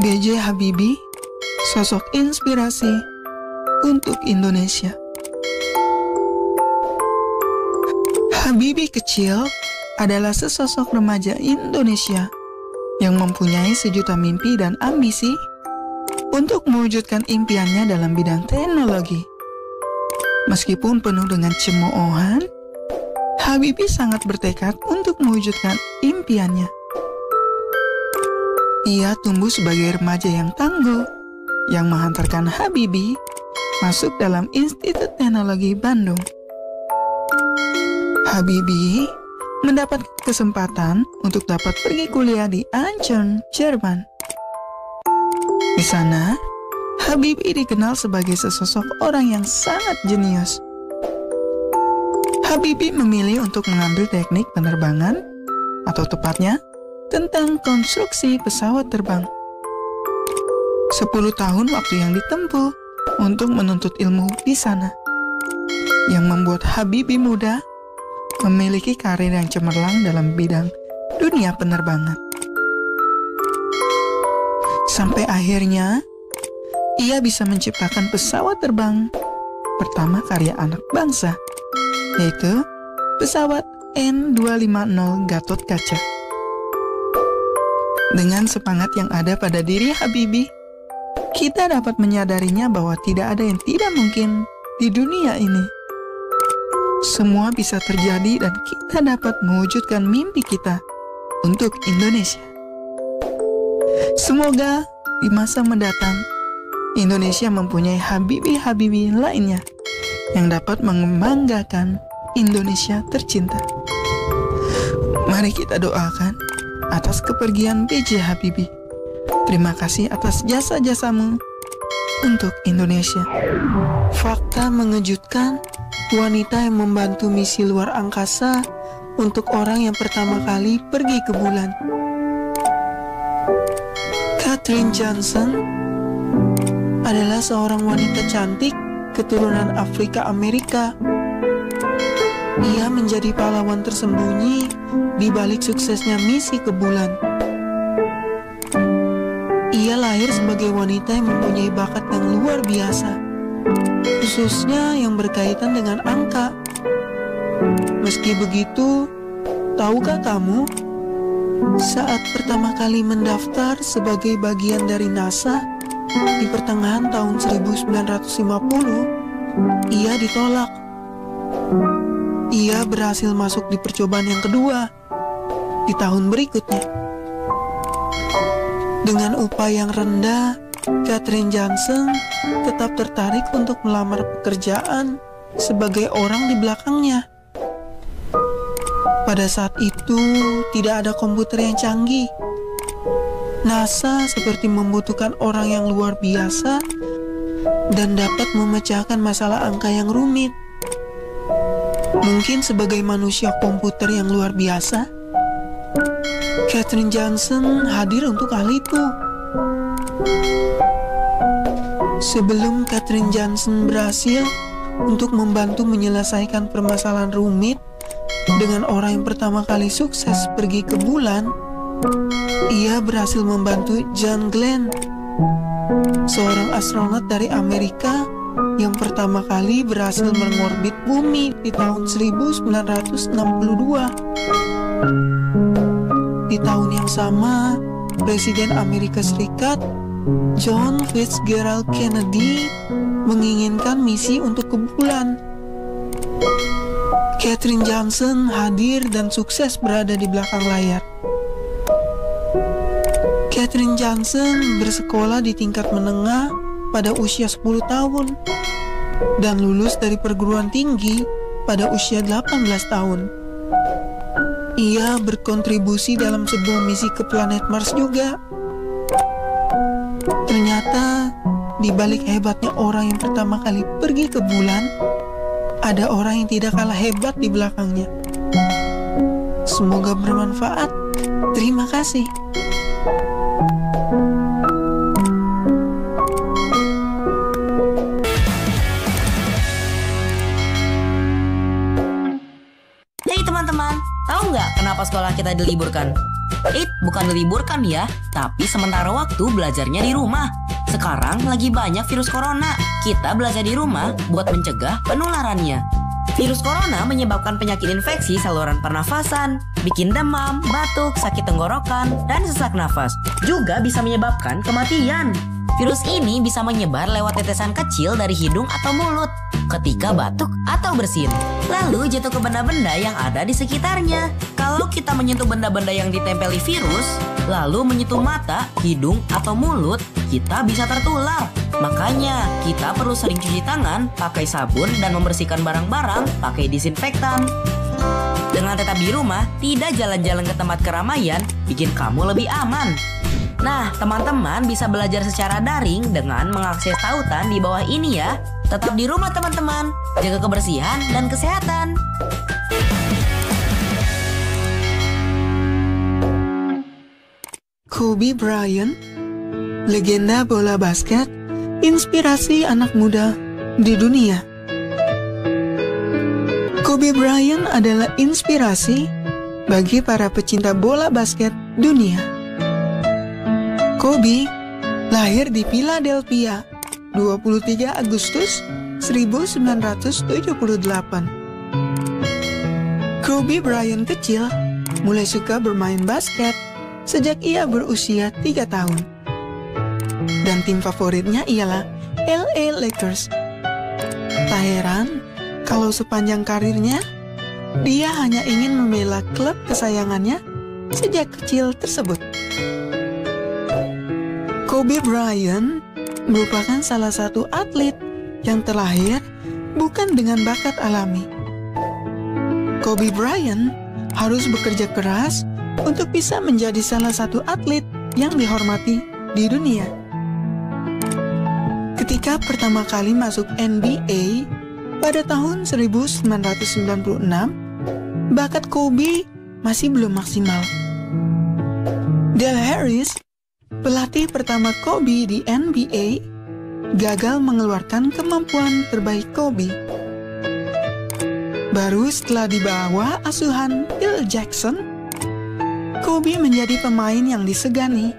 B.J. Habibie, sosok inspirasi untuk Indonesia. Habibie kecil adalah sesosok remaja Indonesia yang mempunyai sejuta mimpi dan ambisi untuk mewujudkan impiannya dalam bidang teknologi. Meskipun penuh dengan cemoohan, Habibie sangat bertekad untuk mewujudkan impiannya. Ia tumbuh sebagai remaja yang tangguh, yang menghantarkan Habibie masuk dalam Institut Teknologi Bandung. Habibie mendapat kesempatan untuk dapat pergi kuliah di Aachen, Jerman. Di sana, Habibie dikenal sebagai sesosok orang yang sangat jenius. Habibie memilih untuk mengambil teknik penerbangan, atau tepatnya, tentang konstruksi pesawat terbang. 10 tahun waktu yang ditempuh untuk menuntut ilmu di sana, yang membuat Habibie muda memiliki karir yang cemerlang dalam bidang dunia penerbangan. Sampai akhirnya, ia bisa menciptakan pesawat terbang pertama karya anak bangsa, yaitu pesawat N250 Gatot-Kaca. Dengan semangat yang ada pada diri Habibie, kita dapat menyadarinya bahwa tidak ada yang tidak mungkin di dunia ini. Semua bisa terjadi dan kita dapat mewujudkan mimpi kita untuk Indonesia. Semoga di masa mendatang, Indonesia mempunyai Habibie-Habibie lainnya yang dapat membanggakan Indonesia tercinta. Mari kita doakan atas kepergian B.J. Habibie. Terima kasih atas jasa-jasamu untuk Indonesia. Fakta mengejutkan, wanita yang membantu misi luar angkasa untuk orang yang pertama kali pergi ke bulan. Katherine Johnson adalah seorang wanita cantik keturunan Afrika Amerika. Ia menjadi pahlawan tersembunyi di balik suksesnya misi ke bulan. Ia lahir sebagai wanita yang mempunyai bakat yang luar biasa, khususnya yang berkaitan dengan angka. Meski begitu, tahukah kamu, saat pertama kali mendaftar sebagai bagian dari NASA di pertengahan tahun 1950, ia ditolak. Ia berhasil masuk di percobaan yang kedua di tahun berikutnya. Dengan upaya yang rendah, Katherine Johnson tetap tertarik untuk melamar pekerjaan sebagai orang di belakangnya. Pada saat itu, tidak ada komputer yang canggih. NASA seperti membutuhkan orang yang luar biasa dan dapat memecahkan masalah angka yang rumit. Mungkin sebagai manusia komputer yang luar biasa, Katherine Johnson hadir untuk hal itu. Sebelum Katherine Johnson berhasil untuk membantu menyelesaikan permasalahan rumit dengan orang yang pertama kali sukses pergi ke bulan, ia berhasil membantu John Glenn, seorang astronot dari Amerika yang pertama kali berhasil mengorbit bumi di tahun 1962. Di tahun yang sama, Presiden Amerika Serikat John Fitzgerald Kennedy menginginkan misi untuk ke bulan. Katherine Johnson hadir dan sukses berada di belakang layar. Katherine Johnson bersekolah di tingkat menengah pada usia 10 tahun dan lulus dari perguruan tinggi pada usia 18 tahun. Ia berkontribusi dalam sebuah misi ke planet Mars juga. Ternyata di balik hebatnya orang yang pertama kali pergi ke bulan, ada orang yang tidak kalah hebat di belakangnya. Semoga bermanfaat. Terima kasih. Hey teman-teman, tahu Tahu nggak kenapa sekolah kita diliburkan? Bukan diliburkan ya, tapi sementara waktu belajarnya di rumah. Sekarang lagi banyak virus corona. Kita belajar di rumah buat mencegah penularannya. Virus corona menyebabkan penyakit infeksi saluran pernafasan, bikin demam, batuk, sakit tenggorokan, dan sesak nafas. Juga bisa menyebabkan kematian. Virus ini bisa menyebar lewat tetesan kecil dari hidung atau mulut ketika batuk atau bersin. Lalu jatuh ke benda-benda yang ada di sekitarnya. Kalau kita menyentuh benda-benda yang ditempeli virus, lalu menyentuh mata, hidung, atau mulut, kita bisa tertular. Makanya, kita perlu sering cuci tangan, pakai sabun, dan membersihkan barang-barang pakai disinfektan. Dengan tetap di rumah, tidak jalan-jalan ke tempat keramaian, bikin kamu lebih aman. Nah, teman-teman bisa belajar secara daring dengan mengakses tautan di bawah ini ya. Tetap di rumah teman-teman, jaga kebersihan dan kesehatan. Kobe Bryant, legenda bola basket, inspirasi anak muda di dunia. Kobe Bryant adalah inspirasi bagi para pecinta bola basket dunia. Kobe lahir di Philadelphia 23 Agustus 1978. Kobe Bryant kecil mulai suka bermain basket sejak ia berusia 3 tahun. Dan tim favoritnya ialah LA Lakers. Tak heran kalau sepanjang karirnya, dia hanya ingin membela klub kesayangannya sejak kecil tersebut. Kobe Bryant merupakan salah satu atlet yang terlahir bukan dengan bakat alami. Kobe Bryant harus bekerja keras untuk bisa menjadi salah satu atlet yang dihormati di dunia. Ketika pertama kali masuk NBA pada tahun 1996, bakat Kobe masih belum maksimal. Del Harris, pelatih pertama Kobe di NBA, gagal mengeluarkan kemampuan terbaik Kobe. Baru setelah di bawah asuhan Phil Jackson, Kobe menjadi pemain yang disegani.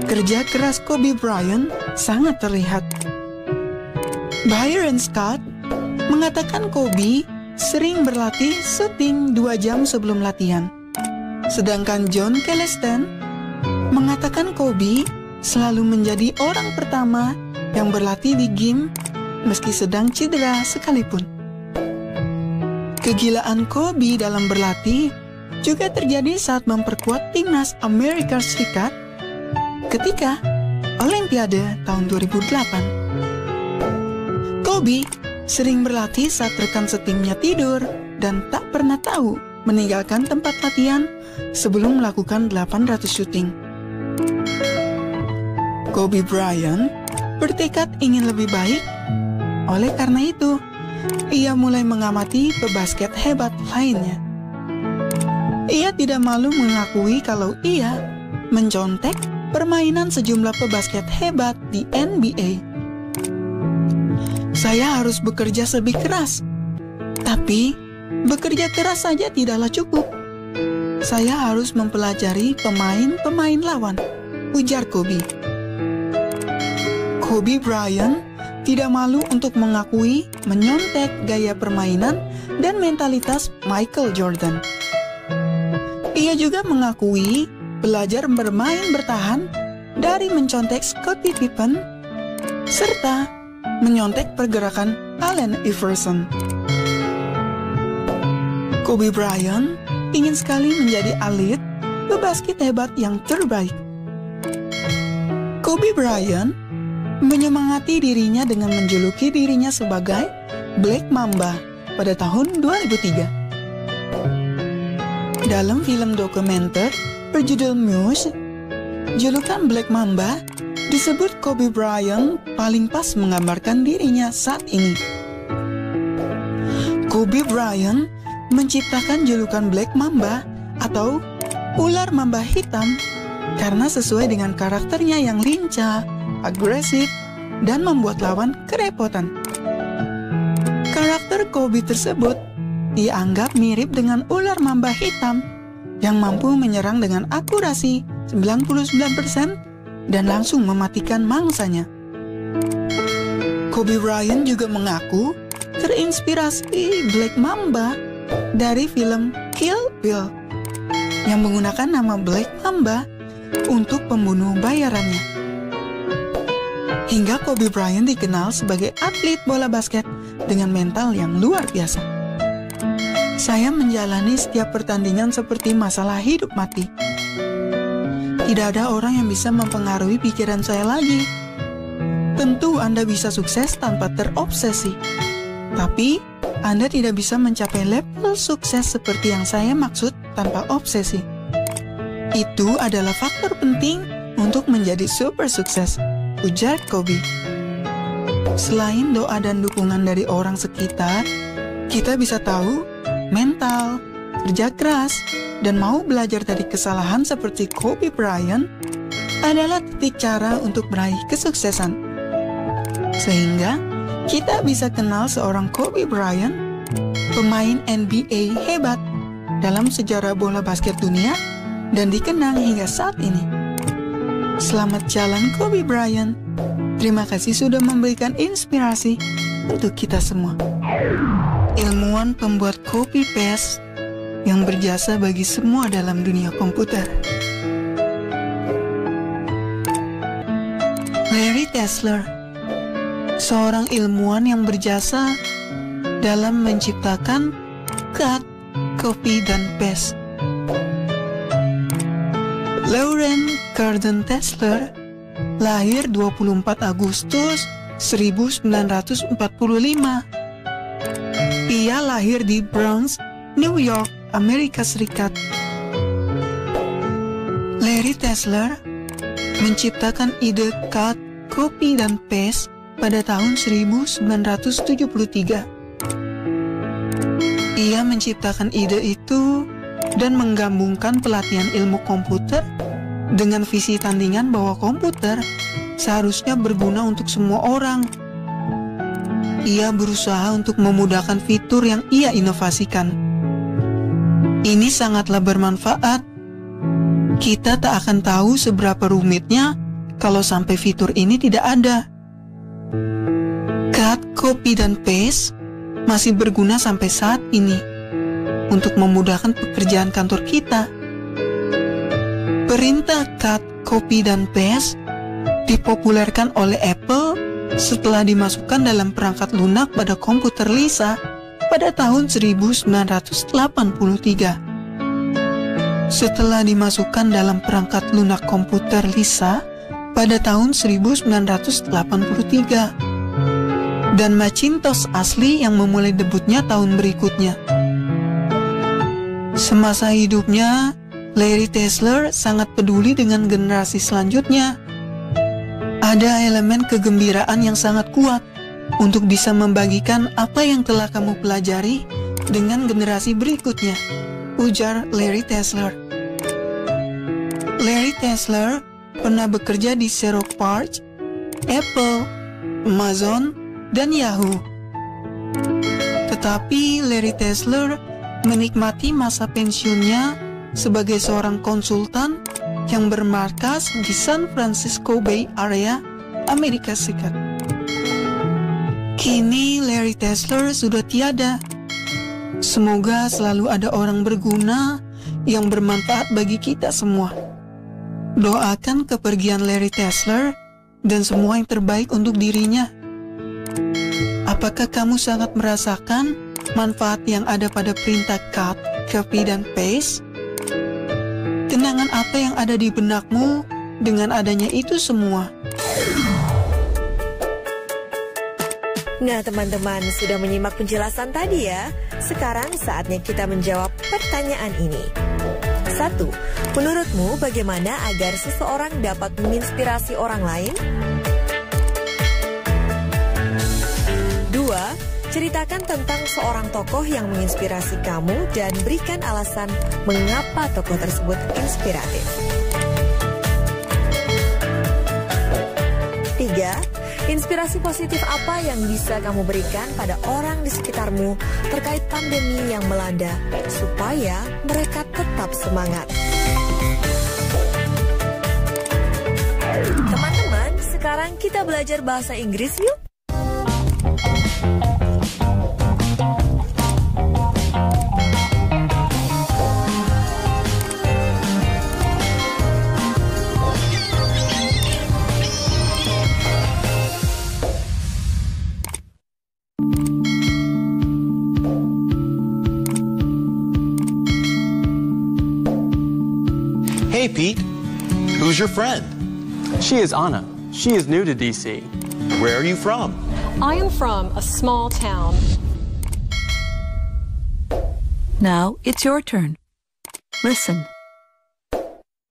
Kerja keras Kobe Bryant sangat terlihat. Byron Scott mengatakan Kobe sering berlatih syuting 2 jam sebelum latihan. Sedangkan John Calestan mengatakan Kobe selalu menjadi orang pertama yang berlatih di gym meski sedang cedera sekalipun. Kegilaan Kobe dalam berlatih juga terjadi saat memperkuat timnas Amerika Serikat ketika Olimpiade tahun 2008. Kobe sering berlatih saat rekan setimnya tidur dan tak pernah tahu meninggalkan tempat latihan sebelum melakukan 800 syuting. Kobe Bryant bertekad ingin lebih baik. Oleh karena itu, ia mulai mengamati pebasket hebat lainnya. Ia tidak malu mengakui kalau ia mencontek permainan sejumlah pebasket hebat di NBA. Saya harus bekerja lebih keras, tapi bekerja keras saja tidaklah cukup. Saya harus mempelajari pemain-pemain lawan, ujar Kobe. Kobe Bryant tidak malu untuk mengakui menyontek gaya permainan dan mentalitas Michael Jordan. Ia juga mengakui belajar bermain bertahan dari mencontek Scottie Pippen serta menyontek pergerakan Allen Iverson. Kobe Bryant ingin sekali menjadi atlet pebasket hebat yang terbaik. Kobe Bryant menyemangati dirinya dengan menjuluki dirinya sebagai Black Mamba pada tahun 2003. Dalam film dokumenter berjudul Muse, julukan Black Mamba disebut Kobe Bryant paling pas menggambarkan dirinya saat ini. Kobe Bryant menciptakan julukan Black Mamba atau ular mamba hitam karena sesuai dengan karakternya yang lincah, agresif, dan membuat lawan kerepotan. Karakter Kobe tersebut dianggap mirip dengan ular mamba hitam yang mampu menyerang dengan akurasi 99% dan langsung mematikan mangsanya. Kobe Bryant juga mengaku terinspirasi Black Mamba dari film Kill Bill yang menggunakan nama Black Mamba untuk pembunuh bayarannya. Hingga Kobe Bryant dikenal sebagai atlet bola basket dengan mental yang luar biasa. Saya menjalani setiap pertandingan seperti masalah hidup mati. Tidak ada orang yang bisa mempengaruhi pikiran saya lagi. Tentu Anda bisa sukses tanpa terobsesi. Tapi, Anda tidak bisa mencapai level sukses seperti yang saya maksud tanpa obsesi. Itu adalah faktor penting untuk menjadi super sukses, ujar Kobe. Selain doa dan dukungan dari orang sekitar, kita bisa tahu mental, kerja keras, dan mau belajar dari kesalahan seperti Kobe Bryant adalah titik cara untuk meraih kesuksesan. Sehingga kita bisa kenal seorang Kobe Bryant, pemain NBA hebat dalam sejarah bola basket dunia dan dikenang hingga saat ini. Selamat jalan Kobe Bryant. Terima kasih sudah memberikan inspirasi untuk kita semua. Ilmuwan pembuat copy paste yang berjasa bagi semua dalam dunia komputer. Larry Tesler, seorang ilmuwan yang berjasa dalam menciptakan cut, copy, dan paste. Lauren Gordon Tesler lahir 24 Agustus 1945. Ia lahir di Bronx, New York, Amerika Serikat. Larry Tesler menciptakan ide cut, copy, dan paste pada tahun 1973. Ia menciptakan ide itu dan menggabungkan pelatihan ilmu komputer dengan visi tandingan bahwa komputer seharusnya berguna untuk semua orang. Ia berusaha untuk memudahkan fitur yang ia inovasikan. Ini sangatlah bermanfaat. Kita tak akan tahu seberapa rumitnya kalau sampai fitur ini tidak ada. Cut, copy, dan paste masih berguna sampai saat ini untuk memudahkan pekerjaan kantor kita. Perintah cut, copy, dan paste dipopulerkan oleh Apple setelah dimasukkan dalam perangkat lunak pada komputer Lisa pada tahun 1983. Setelah dimasukkan dalam perangkat lunak komputer Lisa pada tahun 1983. Dan Macintosh asli yang memulai debutnya tahun berikutnya. Semasa hidupnya, Larry Tesler sangat peduli dengan generasi selanjutnya. Ada elemen kegembiraan yang sangat kuat untuk bisa membagikan apa yang telah kamu pelajari dengan generasi berikutnya, ujar Larry Tesler. Larry Tesler pernah bekerja di Xerox PARC, Apple, Amazon, dan Yahoo. Tetapi Larry Tesler menikmati masa pensiunnya sebagai seorang konsultan yang bermarkas di San Francisco Bay Area, Amerika Serikat. Kini Larry Tesler sudah tiada. Semoga selalu ada orang berguna yang bermanfaat bagi kita semua. Doakan kepergian Larry Tesler dan semua yang terbaik untuk dirinya. Apakah kamu sangat merasakan manfaat yang ada pada perintah cut, copy, dan paste? Kenangan apa yang ada di benakmu dengan adanya itu semua? Nah teman-teman, sudah menyimak penjelasan tadi ya. Sekarang saatnya kita menjawab pertanyaan ini. 1. Menurutmu bagaimana agar seseorang dapat menginspirasi orang lain? 2. Ceritakan tentang seorang tokoh yang menginspirasi kamu dan berikan alasan mengapa tokoh tersebut inspiratif. 3. Inspirasi positif apa yang bisa kamu berikan pada orang di sekitarmu terkait pandemi yang melanda supaya mereka tetap semangat? Teman-teman, sekarang kita belajar bahasa Inggris yuk. Hey, Pete. Who's your friend? She is Anna. She is new to DC. Where are you from? I am from a small town. Now it's your turn. Listen.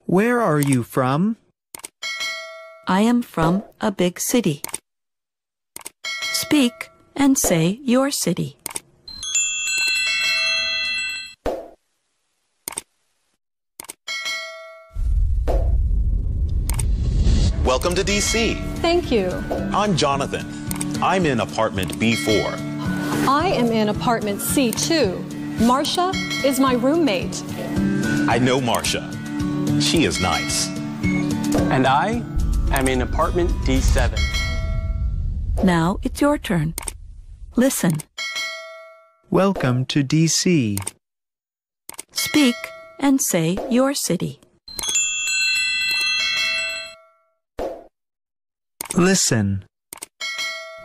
Where are you from? I am from a big city. Speak and say your city. Welcome to DC. Thank you. I'm Jonathan. I'm in apartment B4. I am in apartment C2. Marcia is my roommate. I know Marcia. She is nice. And I am in apartment D7. Now it's your turn. Listen. Welcome to DC. Speak and say your city. Listen.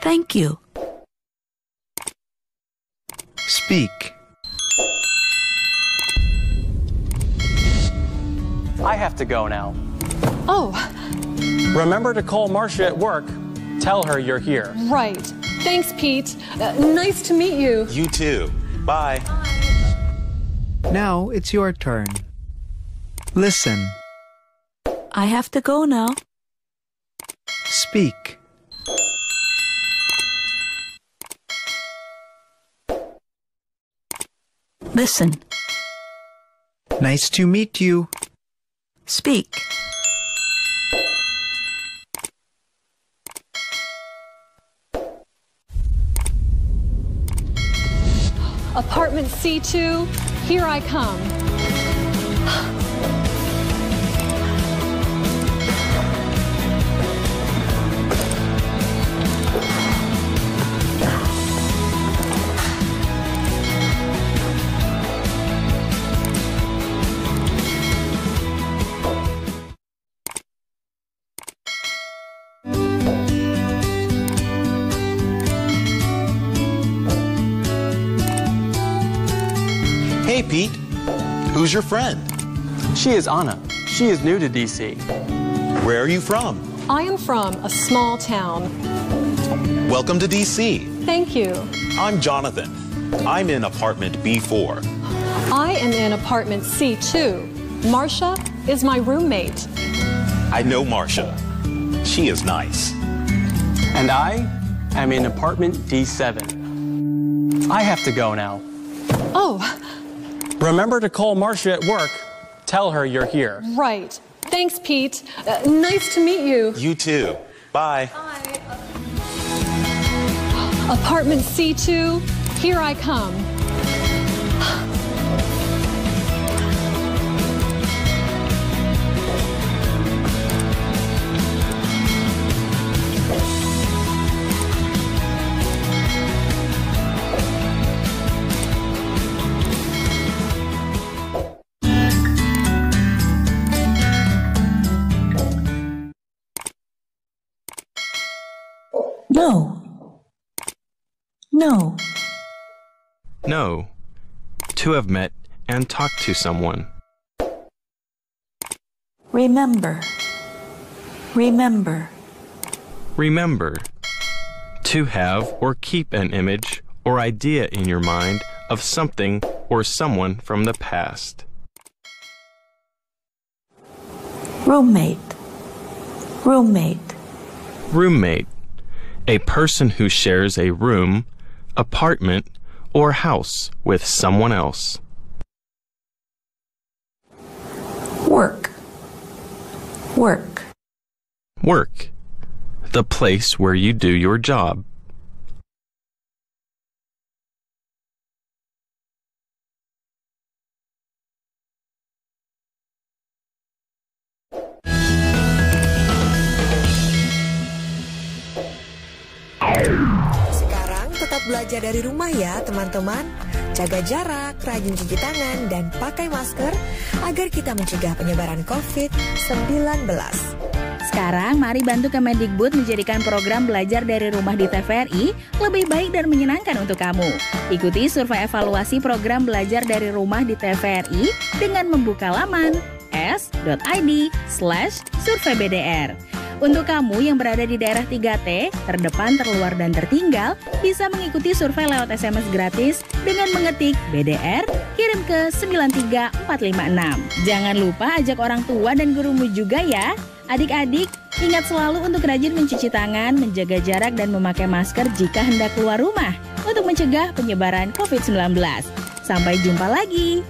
Thank you. Speak. I have to go now. Oh, Remember to call Marcia at work. Tell her you're here. right. Thanks, Pete. Nice to meet you. You too. Bye. Now it's your turn. Listen. I have to go now. Speak. Listen. Nice to meet you. Speak. Apartment C2, here I come. Hey, Pete. Who's your friend? She is Anna. She is new to DC. Where are you from? I am from a small town. Welcome to DC. Thank you. I'm Jonathan. I'm in apartment B4. I am in apartment C2. Marcia is my roommate. I know Marcia. She is nice. And I am in apartment D7. I have to go now. Oh, Remember to call Marcia at work. Tell her you're here. right. Thanks, Pete. Nice to meet you. You too. Bye. Apartment C2, here I come. No. No. No. To have met and talked to someone. Remember. Remember. Remember. To have or keep an image or idea in your mind of something or someone from the past. Roommate. Roommate. Roommate. A person who shares a room, apartment, or house with someone else. Work. Work. Work. the place where you do your job. Sekarang tetap belajar dari rumah ya teman-teman. Jaga jarak, rajin cuci tangan, dan pakai masker agar kita mencegah penyebaran COVID-19. Sekarang mari bantu Kemendikbud menjadikan program belajar dari rumah di TVRI lebih baik dan menyenangkan untuk kamu. Ikuti survei evaluasi program belajar dari rumah di TVRI dengan membuka laman s.id/surveybdr. Untuk kamu yang berada di daerah 3T, terdepan, terluar, dan tertinggal, bisa mengikuti survei lewat SMS gratis dengan mengetik BDR, kirim ke 93456. Jangan lupa ajak orang tua dan gurumu juga ya. Adik-adik, ingat selalu untuk rajin mencuci tangan, menjaga jarak, dan memakai masker jika hendak keluar rumah untuk mencegah penyebaran COVID-19. Sampai jumpa lagi.